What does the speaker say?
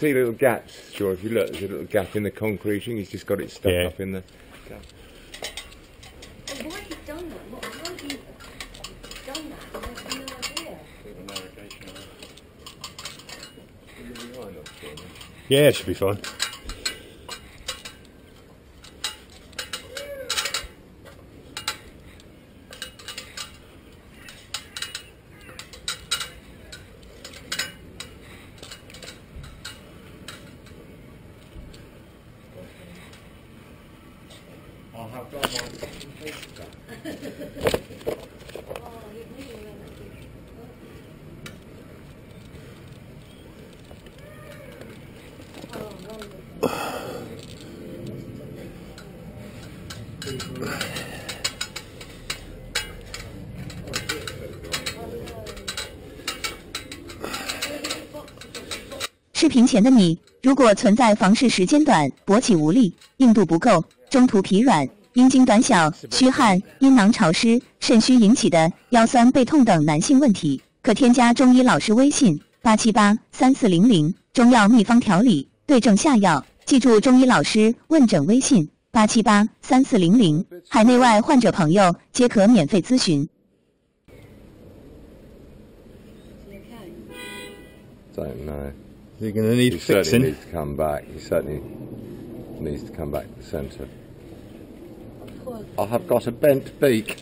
see little gaps, sure, if you look, there's a little gap in the concreting, he's just got it stuck up in the gap. And why have you done that? Why have you done that? I have no idea. Yeah, it should be fine. I'll have got my fucking face back. Oh, 视频前的你，如果存在房事时间短、勃起无力、硬度不够、中途疲软、阴茎短小、虚汗、阴囊潮湿、肾虚引起的腰酸背痛等男性问题，可添加中医老师微信8783400中药秘方调理，对症下药。记住中医老师问诊微信8783400，海内外患者朋友皆可免费咨询。 don't know. You're going to need He fixing. certainly needs to come back. He certainly needs to come back to the centre. I have got a bent beak.